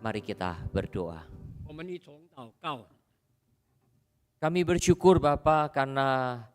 Mari kita berdoa. 我们一同祷告。 Kami bersyukur Bapa karena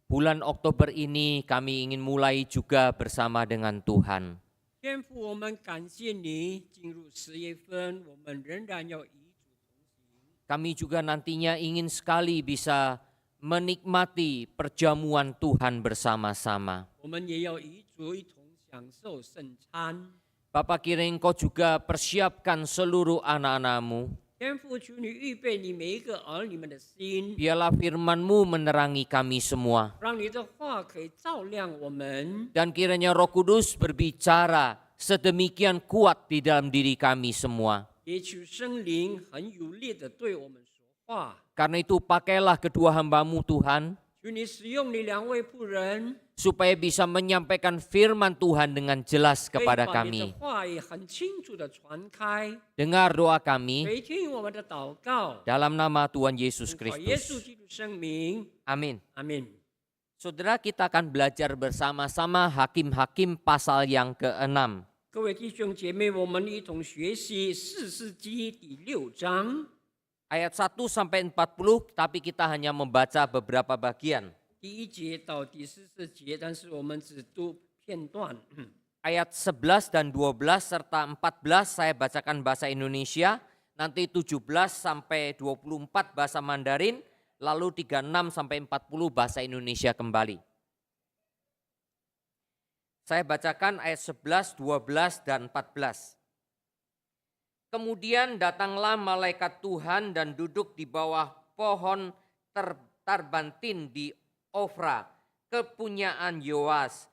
bulan Oktober ini kami ingin mulai juga bersama dengan Tuhan. 天父，我们感谢你，进入10月份，我们仍然要与主同行。 Kami juga nantinya ingin sekali bisa menikmati perjamuan Tuhan bersama-sama. 我们也要与主一同享受圣餐。 Bapak kiranya Engkau juga persiapkan seluruh anak-anak-Mu. 天父，求你预备你每一个儿女们的心， Biarlah firman-Mu menerangi kami semua. 让你的话可以照亮我们。 Dan kiranya Roh Kudus berbicara sedemikian kuat di dalam diri kami semua. 也求圣灵很有力的对我们说话。 Karena itu pakailah kedua hamba-Mu Tuhan, 求你使用你两位仆人， supaya bisa menyampaikan firman Tuhan dengan jelas 可以 kepada 把你的 kami. 话语很清楚的传开。 Dengar doa kami 垂听我们的祷告， dalam nama Tuhan Yesus 奉靠耶稣 Kristus. 基督圣名， Amin. 阿门。 Saudara, kita akan belajar bersama-sama Hakim-Hakim pasal yang ke-6. 各位弟兄姐妹，我们一同学习士师记第6章 Ayat 1 sampai 40, tapi kita hanya membaca beberapa bagian. 第1节到第14节，但是我们只读片段。 Ayat 11 dan 12 serta 14 saya bacakan bahasa Indonesia, nanti 17 sampai 24 bahasa Mandarin, lalu 36 sampai 40 bahasa Indonesia kembali. Saya bacakan ayat 11, 12, dan 14. Kemudian datanglah malaikat Tuhan dan duduk di bawah pohon tarbantin di Ofra, kepunyaan Yoas,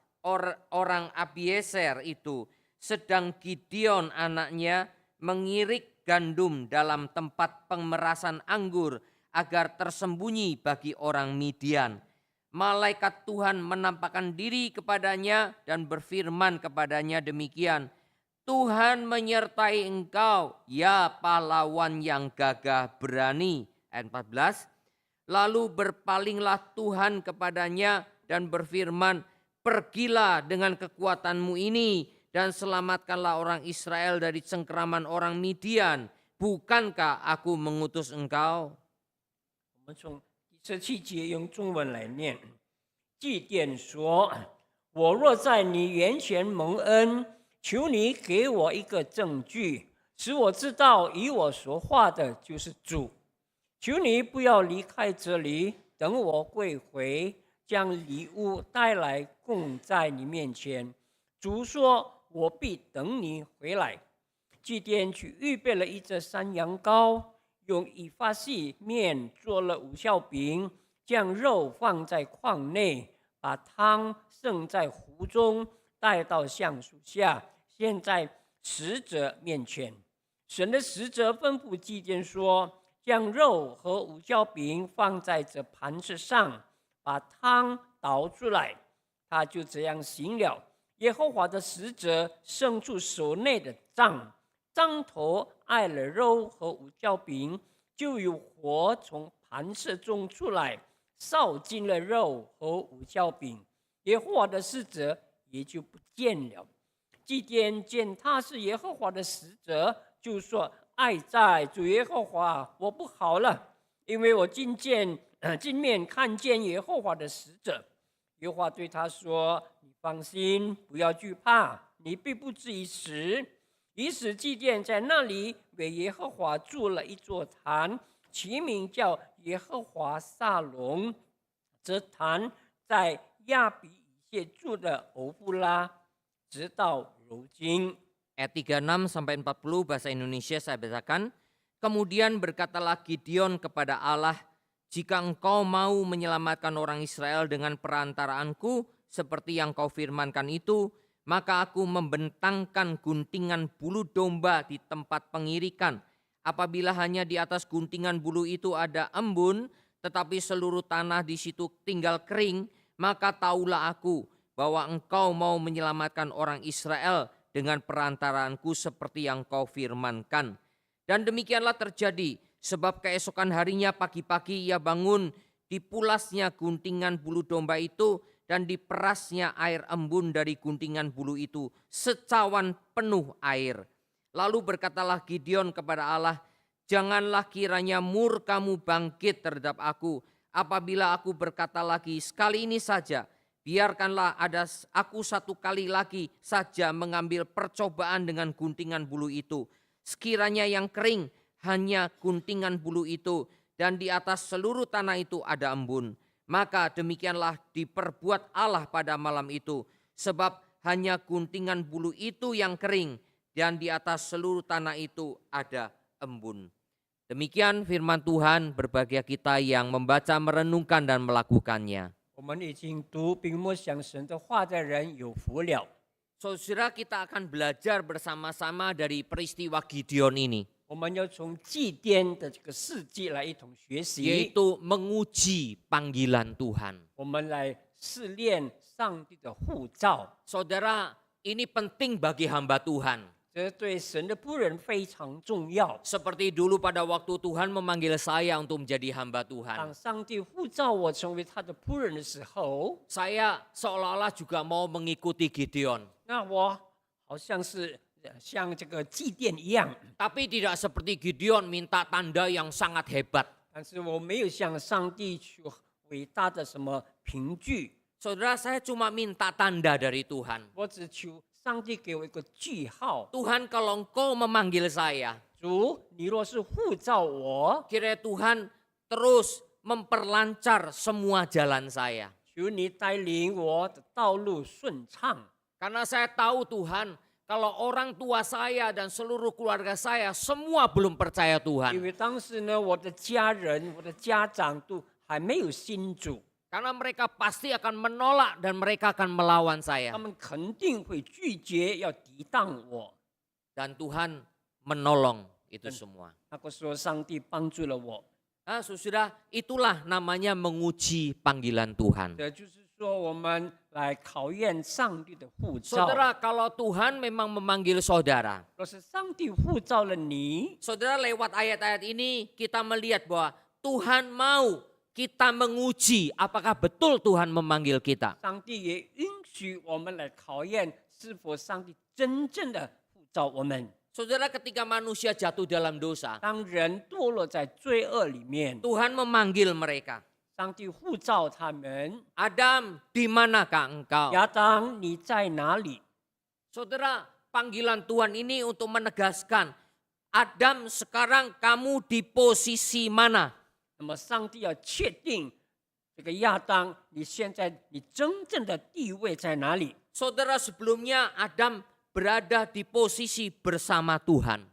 orang Abieser itu. Sedang Gideon anaknya mengirik gandum dalam tempat pemerasan anggur agar tersembunyi bagi orang Midian. Malaikat Tuhan menampakkan diri kepadanya dan berfirman kepadanya demikian, Tuhan menyertai engkau, ya pahlawan yang gagah berani. Ayat 14. Lalu berpalinglah Tuhan kepadanya dan berfirman, pergilah dengan kekuatanmu ini dan selamatkanlah orang Israel dari cengkeraman orang Midian. Bukankah aku mengutus engkau? 我们从第17节用中文来念。祭奠说：“我若在你眼前蒙恩，求你给我一个证据，使我知道与我说话的就是主。求你不要离开这里，等我归回，将礼物带来供在你面前。主说：我必等你回来。祭奠去预备了一只山羊羔，用以法细面做了五酵饼，将肉放在筐内，把汤盛在壶中，带到橡树下，献在使者面前。神的使者吩咐祭奠说：将肉和五酵饼放在这盘子上，把汤倒出来。他就这样行了。耶和华的使者伸出手内的杖，杖头挨了肉和五酵饼，就有火从盘子中出来，烧尽了肉和五酵饼。耶和华的使者也就不见了。祭奠见他是耶和华的使者，就说：爱在主耶和华，我不好了，因为我今面看见耶和华的使者。耶和华对他说：你放心，不要惧怕，你必不至于死。于是祭奠在那里为耶和华筑了一座坛，其名叫耶和华撒龙。这坛在亚比以谢住的欧弗拉，直到如今。 Ayat 36 sampai 40 bahasa Indonesia saya bacakan. Kemudian berkatalah Gideon kepada Allah, jika engkau mau menyelamatkan orang Israel dengan perantaraanku seperti yang kau firmankan itu, maka aku membentangkan guntingan bulu domba di tempat pengirikan. Apabila hanya di atas guntingan bulu itu ada embun, tetapi seluruh tanah di situ tinggal kering, maka taulah aku bahwa engkau mau menyelamatkan orang Israel dengan perantaraanku seperti yang kau firmankan. Dan demikianlah terjadi, sebab keesokan harinya pagi-pagi ia bangun, dipulasnya guntingan bulu domba itu dan diperasnya air embun dari guntingan bulu itu, secawan penuh air. Lalu berkatalah Gideon kepada Allah, janganlah kiranya murkamu bangkit terhadap aku, apabila aku berkata lagi, sekali ini saja, biarkanlah ada aku satu kali lagi saja mengambil percobaan dengan guntingan bulu itu. Sekiranya yang kering hanya guntingan bulu itu, dan di atas seluruh tanah itu ada embun. Maka demikianlah diperbuat Allah pada malam itu, sebab hanya guntingan bulu itu yang kering, dan di atas seluruh tanah itu ada embun. Demikian firman Tuhan berbagi kita yang membaca, merenungkan, dan melakukannya. 我们已经读并默想神的话的人有福了。 Saudara, kita akan belajar bersama-sama dari peristiwa Gideon ini, 我们要从祭奠的这个事迹来一同学习， yaitu menguji panggilan Tuhan. 我们来试炼上帝的呼召。 Saudara, ini penting bagi hamba Tuhan. 这对神的仆人非常重要。 Seperti dulu pada waktu Tuhan memanggil saya untuk menjadi hamba 当 Tuhan. 上帝呼召我成为他的仆人的时候， Saya seolah-olah juga mau mengikuti Gideon. 那我好像是像这个祭奠一样， Tapi tidak seperti Gideon minta tanda yang sangat hebat. 但是我没有向上帝去伟大的什么凭据， Saudara, saya cuma minta tanda dari Tuhan. 我只求上帝给我一个句号。 Tuhan, kalau engkau memanggil saya, 主，你若是呼召我， kiranya Tuhan terus memperlancar semua jalan saya. 求你带领我的道路顺畅。 Karena saya tahu Tuhan, kalau orang tua saya dan seluruh keluarga saya semua belum percaya 因 Tuhan. 为当时呢，我的家人、我的家长都还没有信主， Karena mereka pasti akan menolak dan mereka akan melawan 他 saya. 们肯定会拒绝要抵挡我。 Dan Tuhan menolong itu semua. 那个时候，上帝帮助了我。 Nah, saudara, itulah namanya menguji panggilan Tuhan. 这就是说，我们来考验上帝的呼召。 Saudara, kalau Tuhan memang memanggil saudara, 若是上帝呼召了你， saudara, lewat ayat-ayat ini kita melihat bahwa Tuhan mau kita menguji apakah betul Tuhan memanggil kita. 上帝也允许我们来考验是否上帝真正的呼召我们。 Saudara, ketika manusia jatuh dalam dosa, 当人堕落在罪恶里面， Tuhan memanggil mereka. 上帝呼召他们。 Adam, di manakah engkau? 亚当，你在哪里？ Saudara, panggilan Tuhan ini untuk menegaskan, Adam, sekarang kamu di posisi mana? 那么，上帝要确定这个亚当，你现在你真正的地位在哪里？ Saudara, sebelumnya Adam berada di posisi bersama Tuhan.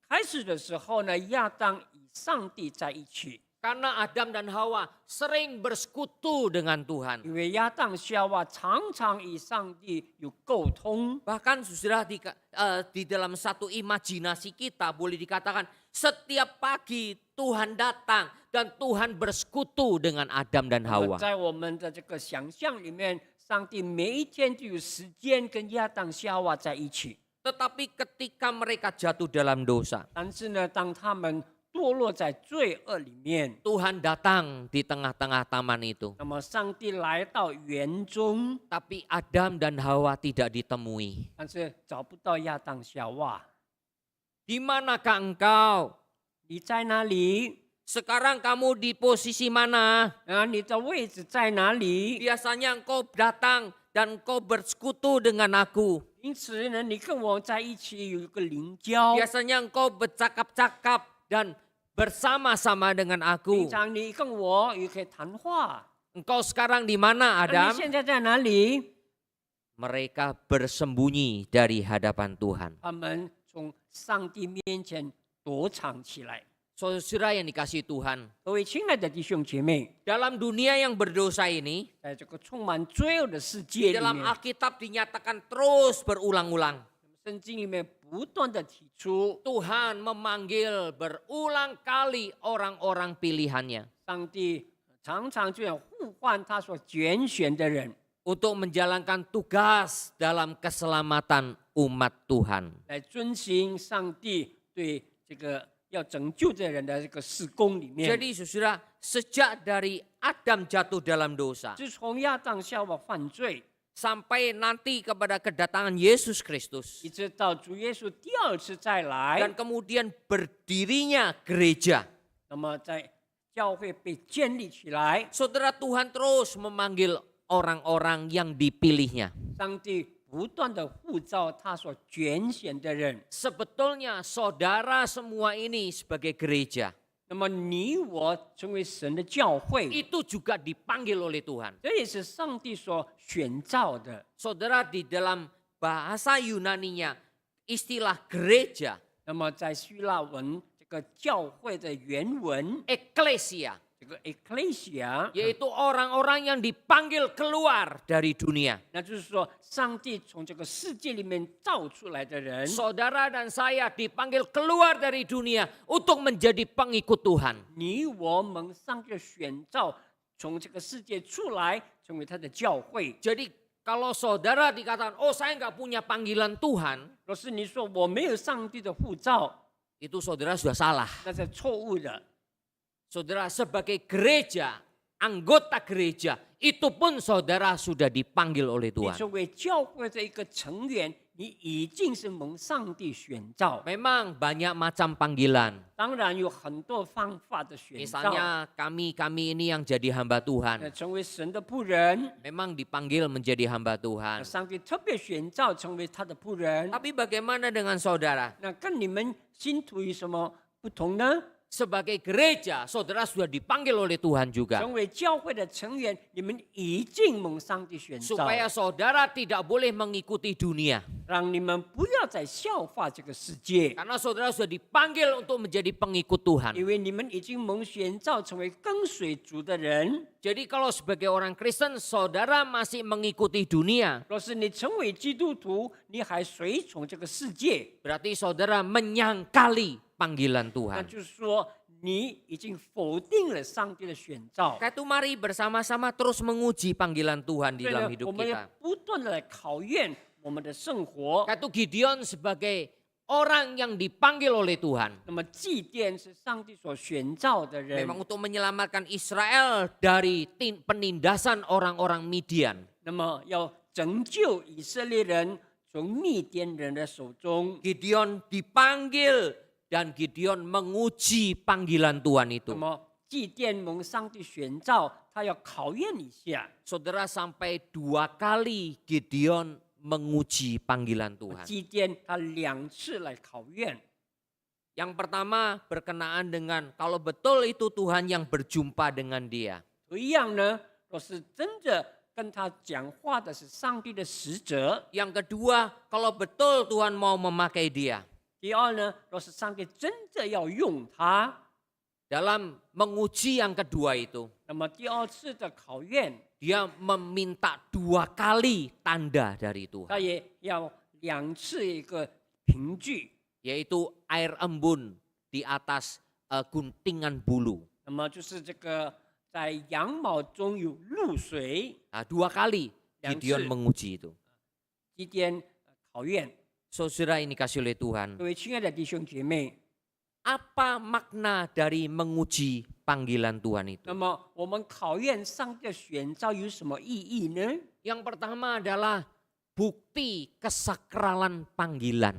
开始的时候呢，亚当与上帝在一起， Karena Adam dan Hawa sering bersekutu dengan Tuhan. 因为亚当夏娃常常与上帝有沟通。 Bahkan saudara di dalam satu imajinasi kita boleh dikatakan setiap pagi Tuhan datang dan Tuhan bersekutu dengan Adam dan 那么 Hawa. 在我们的这个想象里面，上帝每一天都有时间跟亚当夏娃在一起。 Tetapi ketika mereka jatuh dalam dosa, 但是呢，当他们堕落在罪恶里面， Tuhan datang di tengah-tengah taman itu. 那么上帝来到园中， Tapi Adam dan Hawa tidak ditemui. 但是找不到亚当夏娃。 Di manakah engkau? 你在哪里？ Sekarang kamu di posisi mana? 你的位置在哪里？ Biasanya engkau datang dan engkau bersekutu dengan aku. 因此呢，你跟我在一起有一个灵交。 Biasanya engkau bercakap-cakap dan bersama-sama dengan 平 aku. 常你跟我也可以谈话。 Engkau sekarang di mana, 那你 Adam? 现在在哪里？ Mereka bersembunyi dari hadapan Tuhan. 他们从上帝面前躲藏起来。 Saudara yang dikasihi Tuhan, 各位亲爱的弟兄姐妹， dalam dunia yang berdosa ini, 在这个充满罪恶的世 di 界里 dalam 面， Alkitab dinyatakan terus berulang-ulang. 圣经里面不断的提出， Tuhan memanggil berulang kali orang-orang pilihannya 上帝常常这样呼唤他所拣选的人， untuk menjalankan tugas dalam keselamatan umat Tuhan. 来遵行上帝对这个要拯救这人的这个事工里面。 Jadi saudara, sejak dari Adam jatuh dalam dosa, 自从亚当夏娃犯罪， sampai nanti kepada kedatangan Yesus Kristus. 一直到主耶稣第二次再来 Dan，kemudian berdirinya gereja. 那么在教会被建立起来， Saudara, Tuhan terus memanggil orang-orang yang dipilihnya. 上帝不断的呼召他所拣选的人。 Sebetulnya saudara semua ini sebagai gereja 那么你我成为神的教会， itu juga dipanggil oleh Tuhan. 这也是上帝所选造的。 Saudara, di dalam bahasa Yunaninya istilah gereja, 那么在希腊文这个教会的原文， eklesia, 这个 ecclesia， yaitu orang-orang yang dipanggil keluar dari dunia. 那就是说，上帝从这个世界里面造出来的人， Saudara dan saya dipanggil keluar dari dunia untuk menjadi pengikut Tuhan. 你我们上帝选造从这个世界出来，成为他的教会。 Jadi kalau saudara dikatakan, oh saya nggak punya panggilan Tuhan, 若是你说我没有上帝的护照， itu saudara sudah salah. 那是错误的。 Saudara sebagai gereja, anggota gereja, itu pun saudara sudah dipanggil oleh 你 Tuhan. 作为教会的一个成员，你已经是蒙上帝选召。 Memang banyak macam panggilan. 当然有很多方法的选召， Misalnya kami ini yang jadi hamba Tuhan. 成为神的仆人， Memang dipanggil menjadi hamba Tuhan. 上帝特别选召成为他的仆人。 Tapi bagaimana dengan saudara? 那跟你们信徒有什么不同呢？ Sebagai gereja, saudara sudah dipanggil oleh Tuhan juga. 成为教会的成员，你们已经蒙上帝选召， Supaya saudara tidak boleh mengikuti dunia. 让你们不要再效法这个世界， Karena saudara sudah dipanggil untuk menjadi pengikut Tuhan. 因为你们已经蒙选召成为跟随主的人。 Jadi kalau sebagai orang Kristen, saudara masih mengikuti dunia. 若是你成为基督徒，你还随从这个世界， Berarti saudara menyangkali panggilan 那 Tuhan. 就是说你已经否定了上帝的选召。 Karena itu mari bersama-sama terus menguji panggilan Tuhan di 所以 dalam 呢， hidup 我们要 kita. 不断的来考验我们的生活。 Karena itu Gideon sebagai orang yang dipanggil oleh Tuhan. 那么祭奠是上帝所选召的人， Memang untuk menyelamatkan Israel dari penindasan orang-orang Midian. 那么要拯救以色列人从密甸人的手中。 Gideon dipanggil dan Gideon menguji panggilan Tuhan 那 itu. 么祭奠蒙上帝选召，他要考验一下。 Saudara, sampai 2 kali Gideon menguji panggilan Tuhan. 祭奠他2次来考验。 Yang pertama berkenaan dengan kalau betul itu Tuhan yang berjumpa dengan dia. 一样呢，若是真的跟他讲话的是上帝的使者。 Yang kedua, kalau betul Tuhan mau memakai dia. 第二呢，若是上帝真的要用他， Dalam menguji yang kedua itu, 那么第2次的考验， dia meminta 2 kali tanda dari Tuhan. 他也要2次一个凭据， Yaitu air embun di atas guntingan bulu. 那么就是这个在羊毛中有露水， Nah, 2 kali Gideon menguji itu. 祭奠考验。 Saudara ini kasih oleh Tuhan. 各位亲爱的弟兄姐妹， Apa makna dari menguji panggilan Tuhan itu? 那么我们考验上帝的选召有什么意义呢？ Yang pertama adalah bukti kesakralan panggilan.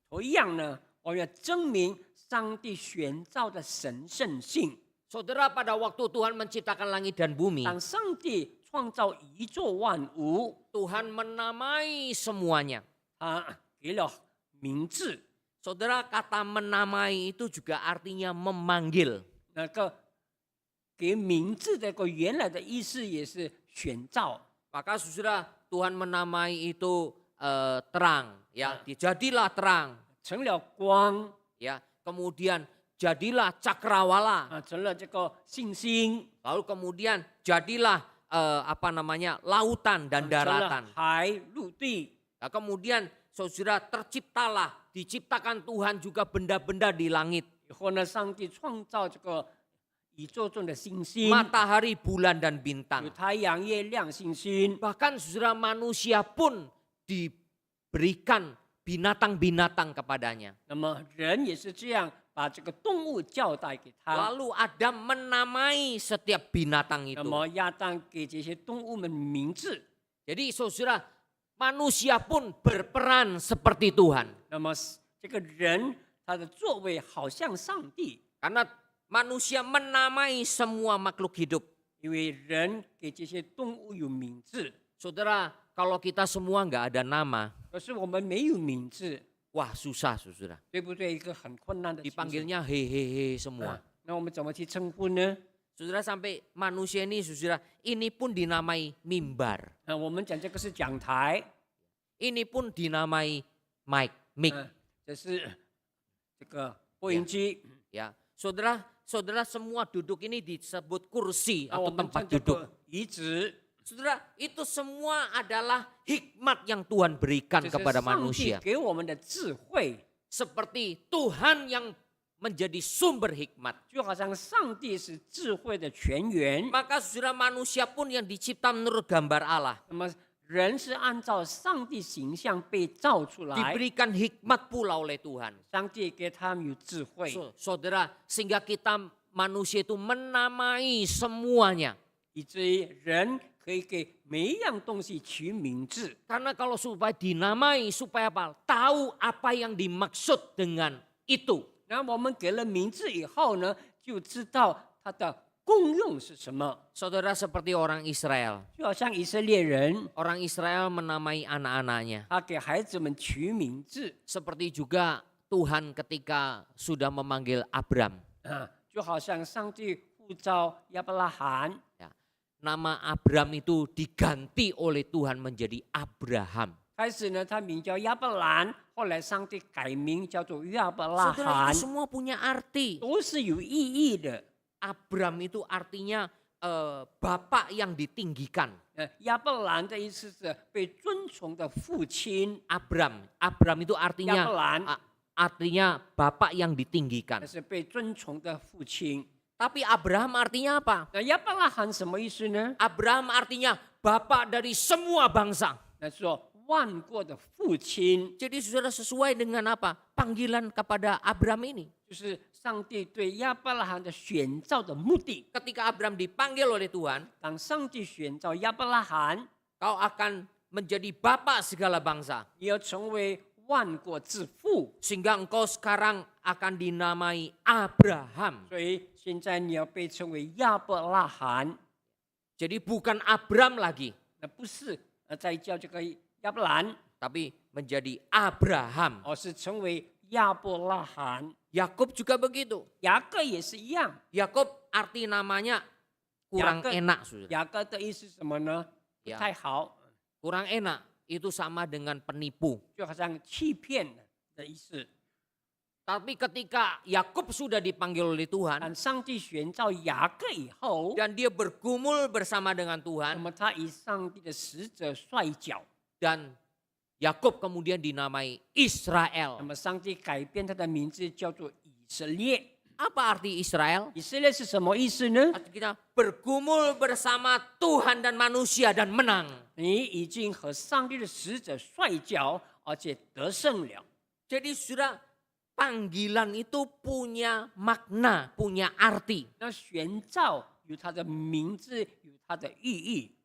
同样呢，我们要证明上帝选召的神圣性。 Saudara, pada waktu Tuhan menciptakan langit dan bumi, 当上帝创造宇宙万物， Tuhan menamai semuanya. 他给了名字。 Saudara, kata menamai itu juga artinya memanggil. 那个给名字的个原来的意思也是选召。 Maka saudara, Tuhan menamai itu terang, ya, jadilah terang, 成了光 ya. Kemudian jadilah cakrawala, 啊，成了这个信心， lalu kemudian jadilah lautan dan 成了 daratan. 海陆地。 Nah, kemudian saudara diciptakan Tuhan juga benda-benda di langit, 以后呢，上帝创造这个宇宙中的星星， matahari, bulan dan 有 bintang. 太阳、月亮、星星。 Bahkan saudara manusia pun diberikan binatang-binatang kepadanya. 那么人也是这样，把这个动物交代给他。 Lalu Adam menamai setiap binatang 那 itu. 么亚当给这些动物们名字。Jadi saudara, manusia pun berperan seperti Tuhan. 那么这个人他的作为好像上帝， Karena manusia menamai semua makhluk hidup. 因为人给这些动物有名字， Saudara, kalau kita semua nggak ada nama, 可是我们没有名字， wah susah saudara. 对不对？一个很困难的情形。 Dipanggilnya hehehe semua. 那我们怎么去称呼呢？ Saudara sampai manusia ini saudara, ini pun dinamai mimbar. 我们讲这个是讲台， Ini pun dinamai mic. 这是这个播音机。 Ya, saudara semua duduk ini disebut kursi 那 atau 我们 tempat 讲这 duduk. 个椅子， Saudara, itu semua adalah hikmat yang Tuhan berikan 这是 kepada 上帝 manusia. 给我们的智慧， Seperti Tuhan yang menjadi sumber hikmat. 就好像上帝是智慧的泉源。 Maka saudara, manusia pun yang dicipta menurut gambar Allah. 那么人是按照上帝形象被造出来， Diberikan hikmat pula oleh Tuhan. 上帝给他们有智慧， Saudara, sehingga kita manusia itu menamai semuanya. 以至于人可以给每一样东西取名字。 Karena kalau supaya dinamai, supaya apa? Tahu apa yang dimaksud dengan itu. 然后我们给了名字以后呢，就知道它的功用是什么。 Saudara, seperti orang Israel. 就好像以色列人， Orang Israel menamai anak-anaknya. 他给孩子们取名字 Seperti juga Tuhan ketika sudah memanggil Abram. 就好像上帝呼召亚伯拉罕， Nama Abram itu diganti oleh Tuhan menjadi Abraham. 开始呢他名叫亚伯兰，后来上帝改名叫做亚伯拉 Saudara, 罕 itu，semua punya arti. 都是有意义的。 Abram itu artinya bapak yang ditinggikan. 亚伯兰的意思是被尊崇的父亲， Abram itu 亚 artinya 伯兰 artinya bapak yang ditinggikan. 是被尊崇的父亲。 Tapi Abraham artinya apa? 那亚伯拉罕什么意思呢？ Abraham artinya bapak dari semua bangsa. 那说万国的父亲， Jadi saudara, sesuai dengan apa? Panggilan kepada Abram ini. 就是上帝对亚伯拉罕的选召的目的。 Ketika Abram dipanggil oleh Tuhan, 当上帝选召亚伯拉罕， kau akan menjadi bapak segala bangsa. 你要成为万国之父， Sehingga engkau sekarang akan dinamai Abraham. 所以现在你要被称为亚伯拉罕， Jadi bukan Abram lagi, 那不是再叫这个亚伯兰， tapi menjadi Abraham. 而是成为亚伯拉罕。 Yakub juga begitu. 雅各也是一样， Yakub arti namanya kurang Yakub. enak, saudara. 雅各的意思是什么呢？不 Ya. 太好， Kurang enak itu sama dengan penipu. 就好像欺骗的意思。 Tapi ketika Yakub sudah dipanggil oleh Tuhan 但上帝选召雅各以后， dan dia bergumul bersama dengan 那 Tuhan 么他以上帝的使者摔跤， dan Yakub kemudian dinamai 那 Israel. 么上帝改变他的名字叫做以色列。 Apa arti Israel? 以色列是什么意思呢？ Arti kita bergumul bersama Tuhan dan manusia dan menang. 你已经和上帝的使者摔跤，而且得胜了。 Jadi sudah panggilan itu punya makna, punya arti. 那选召有它的名字，有它的意义。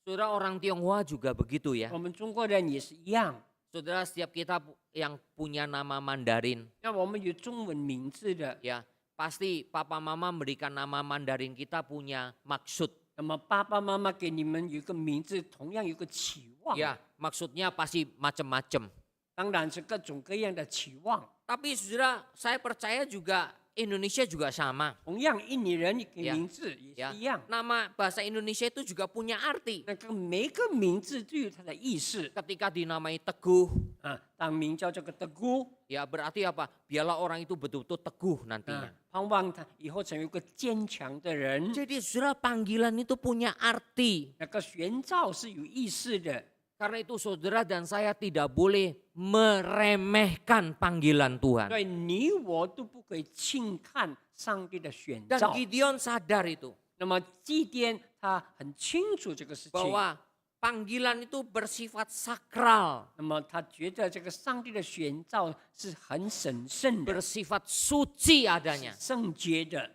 Saudara, orang Tionghoa juga begitu ya. 我们中国人也是一样。 Saudara, setiap kita yang punya nama Mandarin, 那我们有中文名字的， ya pasti papa mama memberikan nama Mandarin kita punya maksud. 那么爸爸妈妈给你们有一个名字，同样有一个期望。 Ya, maksudnya pasti macam-macam. 当然是各种各样的期望。 Tapi saudara, saya percaya juga Indonesia juga sama. 同样，印尼人给 Ya. 名字也 Ya, 是一样。 nama bahasa Indonesia itu juga punya arti. 那个每个名字都有它的意思 Ketika dinamai Teguh, 啊。当名叫这个德姑 ya berarti apa? Biarlah orang itu betul-betul teguh 啊 nantinya.，盼望他以后成为一个坚强的人。 Jadi saudara, panggilan itu punya arti. 那个选召是有意思的， Karena itu saudara dan saya tidak boleh meremehkan panggilan Tuhan. 所以你我都不可以轻看上帝的选 Dan 召。 Gideon sadar itu. 那么祭奠他很清楚这个事情， Bahwa panggilan itu bersifat sakral. 那么他觉得这个上帝的选召是很神圣的、 Bersifat suci adanya. 圣洁的。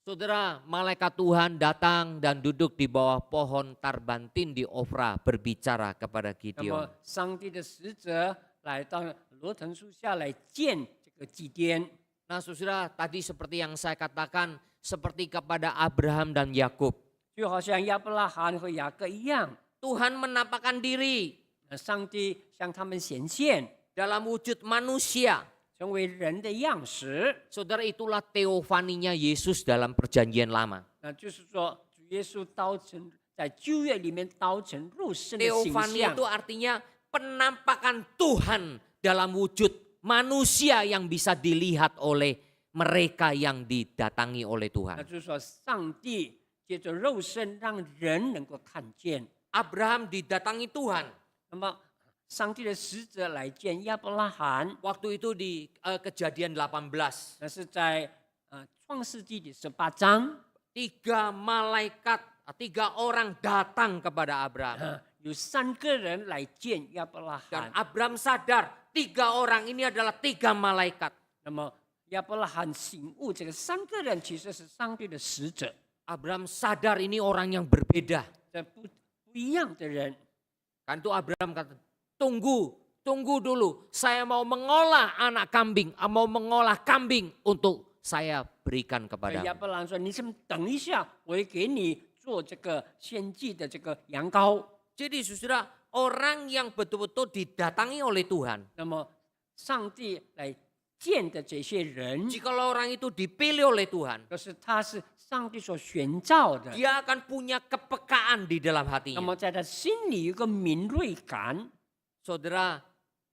Saudara, malaikat Tuhan datang dan duduk di bawah pohon tarbantin di Ofra berbicara kepada 那 Gideon. 么上帝的使者来到罗藤树下来见这个祭奠。 Nah saudara, tadi seperti yang saya katakan, seperti kepada Abraham dan Yakub. 就好像亚伯拉罕和雅各一样， Tuhan menampakkan diri 上帝向他们显现， dalam wujud manusia. 成为人的样式。 Saudara, itulah teofaninya Yesus dalam perjanjian lama. 那就是说，主耶稣道成在旧约里面道成肉身的形 Teofani 象 itu。artinya penampakan Tuhan dalam wujud manusia yang bisa dilihat oleh mereka yang didatangi oleh 那 Tuhan. 就是说，上帝借着肉身让人能够看见。 Abraham didatangi Tuhan. 那么，上帝的使者来见亚伯拉罕， Waktu itu di Kejadian 18. 那是在创世纪第18章， 3 malaikat, 3 orang datang kepada Abraham. 有3个人来见亚伯拉 Dan 罕。 Abraham sadar 3 orang ini adalah 3 malaikat. 那么亚伯拉罕醒悟，这个3个人其实是上帝的使者， Abraham sadar ini orang yang berbeda. 这不一样的人。 Kan itu Abraham kata, tunggu dulu. Saya mau mengolah anak kambing, mau mengolah kambing untuk saya berikan 亚 kepada. 伯拉罕说：“你先等一下，我会给你做这个献祭的这个羊羔。” Jadi saudara, orang yang betul-betul didatangi oleh Tuhan. 那么上帝来见的这些人， Jikalau orang itu dipilih oleh Tuhan, 就是他是上帝所选召的。 dia akan punya kepekaan di dalam 那 hatinya. 么在他心里有个敏锐感。 Saudara,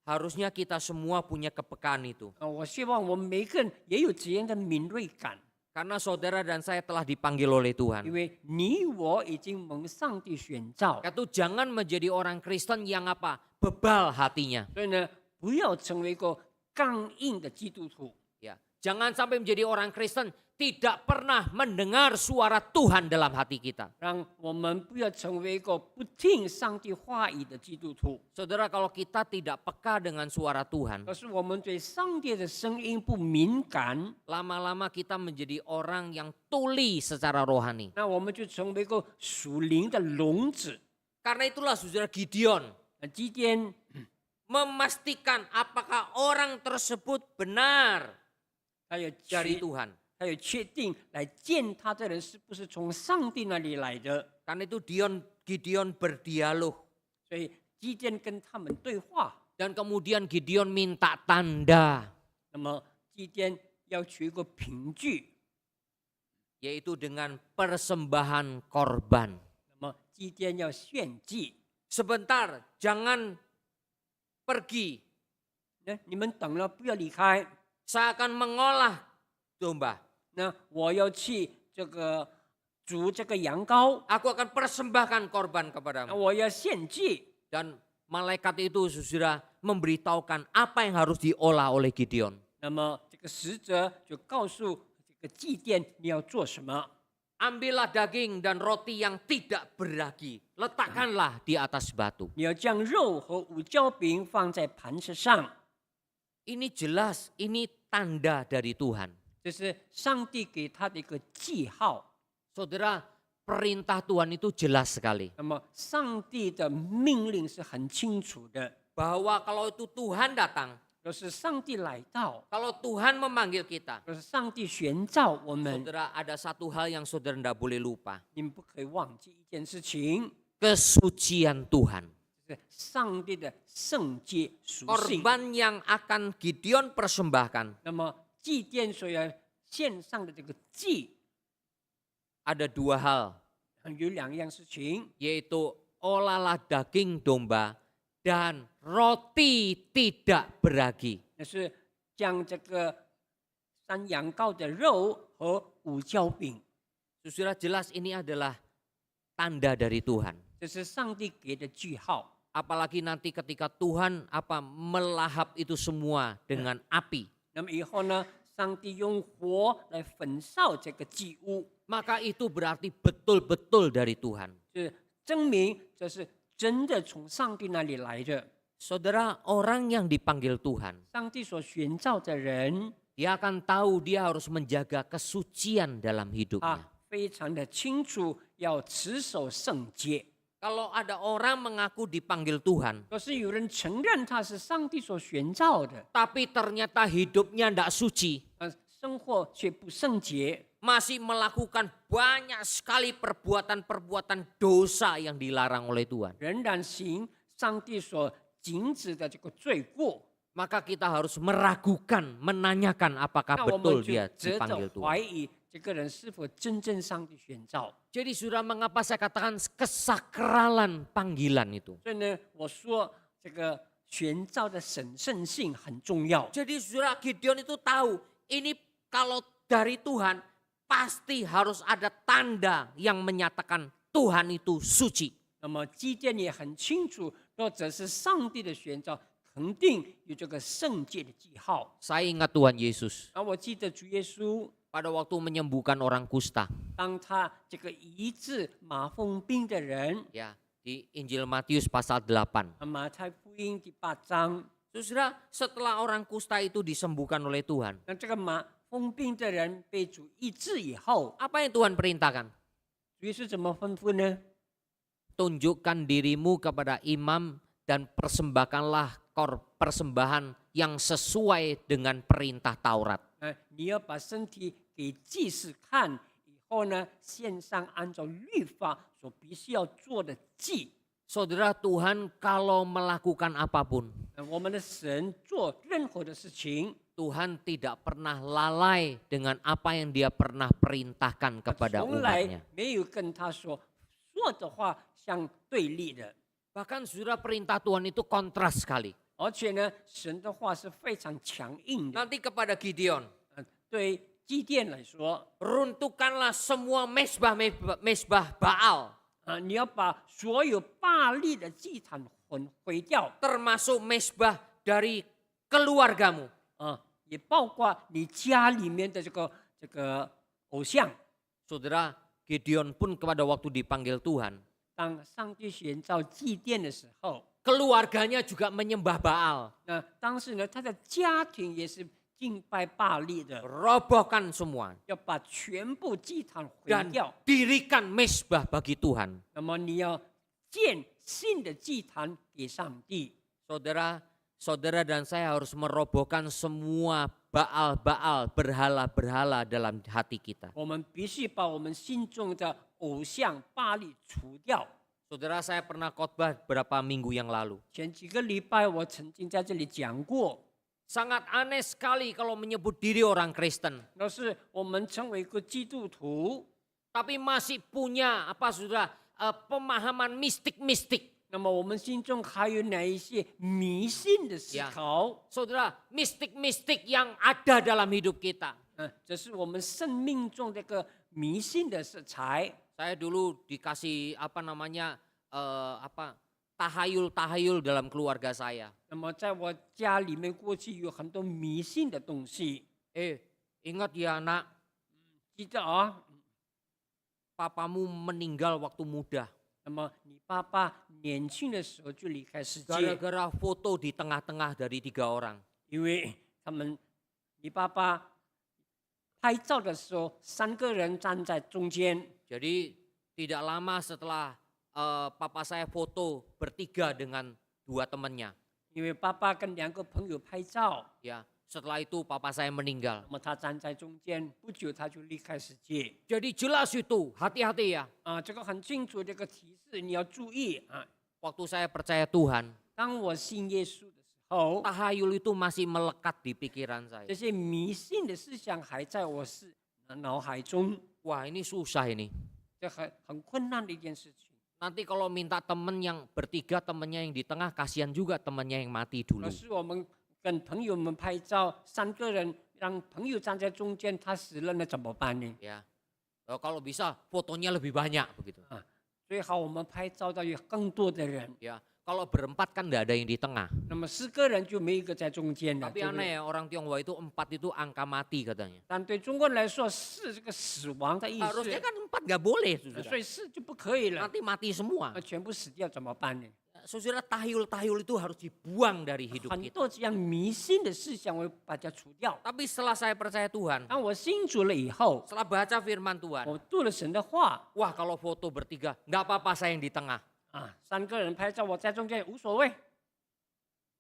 harusnya kita semua punya kepekaan itu. 我希望我们每个人也有这样的敏锐感， Karena saudara dan saya telah dipanggil oleh 因 Tuhan. 为你我已经蒙上帝选召， Itu jangan menjadi orang Kristen yang apa? Bebal hatinya. 所以呢，不要成为一个刚硬的基督徒。 Ya, jangan sampai menjadi orang Kristen tidak pernah mendengar suara Tuhan dalam hati kita. 让我们不要成为一个不听上帝话语的基督徒。 Saudara, kalau kita tidak peka dengan suara Tuhan, 可是我们对上帝的声音不敏感， lama-lama kita menjadi orang yang tuli secara rohani. 那我们就成为一个属灵的聋子。 Karena itulah saudara Gideon 基甸 memastikan apakah orang tersebut benar 他有 dari 确 Tuhan. 他有确定来见他的人是不是从上帝那里来的， Karena itu Gideon berdialog. 所以基甸跟他们对话。 Dan kemudian Gideon minta tanda, 那么基甸要求一个凭据， yaitu dengan persembahan korban. 那么基甸要献祭。 Sebentar, jangan pergi. 那你们等了，不要离开。 Saya akan mengolah domba. 那我要去这个煮这个羊羔， Aku akan persembahkan korban 那 kepadamu. 我要献祭。 Dan malaikat itu sudah memberitahukan apa yang harus diolah oleh Gideon. 那么这个使者就告诉这个祭奠你要做什么。 Ambillah daging dan roti yang tidak beragi. Letakkanlah di atas batu. 你要将肉和五角饼放在磐石上， Ini jelas, ini tanda dari Tuhan. 这是上帝给他的一个记号。 Saudara, perintah Tuhan itu jelas sekali. 那么上帝的命令是很清楚的， Bahwa kalau itu Tuhan datang, 就是上帝来到， kalau Tuhan memanggil kita, 就是上帝选召我们。 saudara ada satu hal yang saudara tidak boleh lupa. 你们不可以忘记一件事情， Kesucian Tuhan. 就是上帝的圣洁属性。 Korban yang akan Gideon persembahkan 那么祭奠所要献上的这个祭， ada 2 hal, 有2样事情， yaitu olahlah daging domba dan roti tidak beragi. 那是将这个山羊羔的肉和五角饼， Sudah jelas ini adalah tanda dari Tuhan. 这是上帝给的记号。 Apalagi nanti ketika Tuhan melahap itu semua dengan api. 那么以后呢，上帝用火来焚烧这个祭物， Maka itu berarti betul-betul dari Tuhan. 就是证明这是真的从上帝那里来的。 Saudara, orang yang dipanggil Tuhan, 上帝所选召的人， dia akan tahu dia harus menjaga kesucian dalam 他 hidupnya. 非常的清楚要持守圣洁。 Kalau ada orang mengaku dipanggil Tuhan, 可是有人承认他是上帝所选召的， tapi ternyata hidupnya tidak suci, 生活却不圣洁， masih melakukan banyak sekali perbuatan-perbuatan dosa yang dilarang oleh Tuhan. 仍然行上帝所禁止的这个罪过， Maka kita harus meragukan, menanyakan apakah 那我 betul 们就 dia 值 dipanggil 得怀 Tuhan. 疑这个人是否真正上帝选召。 Jadi saudara, mengapa saya katakan kesakralan panggilan itu? 所以呢，我说这个选召的神圣性很重要。 Jadi saudara, Gideon itu tahu ini kalau dari Tuhan pasti harus ada tanda yang menyatakan Tuhan itu suci. 那么基甸也很清楚，若这是上帝的选召，肯定有这个圣洁的记号。 Saya ingat Tuhan Yesus 而我记得主耶稣， pada waktu menyembuhkan orang kusta. 当他这个医治麻风病的人， Ya, di Injil Matius pasal 8. 马太福音第8章， Saudara, setelah orang kusta itu disembuhkan oleh Tuhan, 那这个麻风病的人被主医治以后， apa yang Tuhan perintahkan? 主耶稣怎么吩咐呢？ Tunjukkan dirimu kepada imam dan persembahkanlah persembahan yang sesuai dengan perintah Taurat. 你要把身体给祭司看，以后呢，献上按照律法所必须要做的祭。 Saudara, Tuhan kalau melakukan apapun, 我们的神做任何的事情， Tuhan tidak pernah lalai dengan apa yang dia pernah perintahkan kepada 从 umatnya. 来没有跟他说的话相对立的。 Bahkan saudara, perintah Tuhan itu kontras sekali. 而且呢，神的话是非常强硬的。 Nanti kepada Gideon, 对基甸来说， runtuhkanlah semua mesbah Baal, 你要把所有巴力的祭坛毁掉， termasuk mesbah dari keluargamu. 也包括你家里面的这个偶像。 Saudara, Gideon pun pada waktu dipanggil Tuhan, 当上帝选召祭奠的时候， keluarganya juga menyembah Baal. 当时呢，他的家庭也是敬拜巴力的， Robohkan semua 要把全部祭坛毁 dan 掉。 dirikan mesbah bagi Tuhan. 那么你要建新的祭坛给上帝。 Saudara dan saya harus merobohkan semua Baal-Baal, berhala-berhala dalam hati kita. 我们必须把我们心中的偶像巴力除掉。 Saudara, saya pernah khotbah beberapa minggu yang lalu. 前几个礼拜我曾经在这里讲过， Sangat aneh sekali kalau menyebut diri orang Kristen, 那是我们成为一个基督徒， tapi masih punya saudara, pemahaman mistik-mistik. 那么我们心中还有哪一些迷信的思考？ Saudara, mistik-mistik yang ada dalam hidup kita. 这是我们生命中这个迷信的色彩。 Saya dulu dikasih tahayul-tahayul dalam keluarga saya. 那么在我家里面过去有很多迷信的东西， Ingat ya nak, 记得啊。 papamu meninggal waktu muda. 那么你爸爸年轻的时候就离开世界， Gara-gara foto di tengah-tengah dari 3 orang. 因为你爸爸拍照的时候，3个人站在中间。 Jadi tidak lama setelah papa saya foto bertiga dengan 2 temannya. 因为爸爸跟2个朋友拍照， Ya, setelah itu papa saya meninggal. 那么他站在中间，不久他就离开世界。 Jadi jelas itu, hati-hati ya. 这个很清楚，这个提示你要注意啊。 Waktu saya percaya Tuhan, 当我信耶稣的时候， tahayul itu masih melekat di pikiran saya. 这些迷信的思想还在我脑海中， Wah, ini susah ini. 这很困难的一件事情。 Nanti kalau minta temen yang bertiga, temennya yang di tengah, kasihan juga temennya yang mati dulu. 可是我们跟朋友们拍照，3个人让朋友站在中间，他死了，那怎么办呢？ Ya, kalau bisa fotonya lebih banyak begitu. 最好我们拍照到有更多的人。 Ya, kalau berempat kan tidak ada yang di tengah. 那么4个人就没一个在中间了。 Tapi 对不对 aneh ya, orang Tionghoa itu 4 itu angka mati katanya. 但对中国人来说，4这个死亡的意思， Harusnya kan 4 nggak boleh. 所以4就不可以了。 Nanti mati semua. 全部死掉怎么办呢？ saudara, tahayul-tahayul itu harus dibuang dari hidup 很 kita. 多这样迷信的思想，我要把它除掉。 Tapi setelah saya percaya Tuhan, 当我信主了以后， setelah baca firman Tuhan, 我读了神的话 wah kalau foto bertiga, nggak apa-apa saya yang di tengah. 啊，3个人拍照，我在中间无所谓。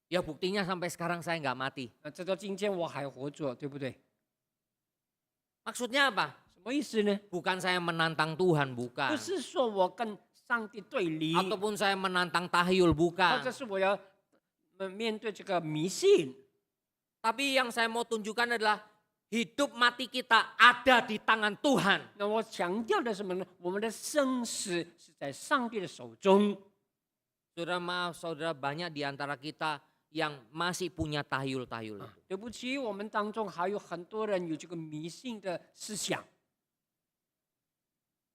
Ya buktinya sampai sekarang saya nggak mati. 直到今天我还活着，对不对？ Maksudnya apa? 什么意思呢？ Bukan saya menantang Tuhan, 不 bukan. 是说我跟上帝对立， Ataupun saya menantang tahayul, 或者 bukan. 是我要面对这个迷信。 Tapi yang saya mau tunjukkan adalah hidup mati kita ada di tangan Tuhan. 那我强调的什么呢？我们的生死是在上帝的手中。 Saudara, maaf saudara, banyak di antara kita yang masih punya tahayul-tahayul itu. 对不起，我们当中还有很多人有这个迷信的思想。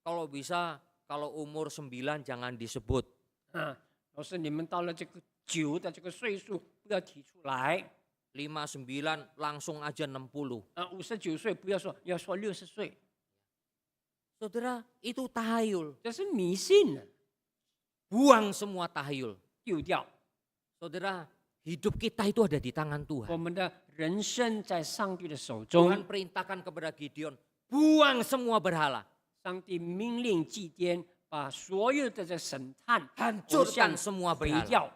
Kalau bisa, kalau umur 9 jangan disebut. 啊，老师，你们到了这个9的这个岁数，不要提出来。 59 langsung aja 60. 59岁不要说，要说60岁， Saudara, itu tahayul. 这是迷信的， Buang semua tahayul. 丢掉。 Saudara, hidup kita itu ada di tangan 我 Tuhan. 们的人生在上帝的手 Tuhan 中， perintahkan kepada Gideon, buang semua berhala. 上帝命令祭奠把所有的这神探偶 Hancurkan 像 semua 毁 berhala. 掉，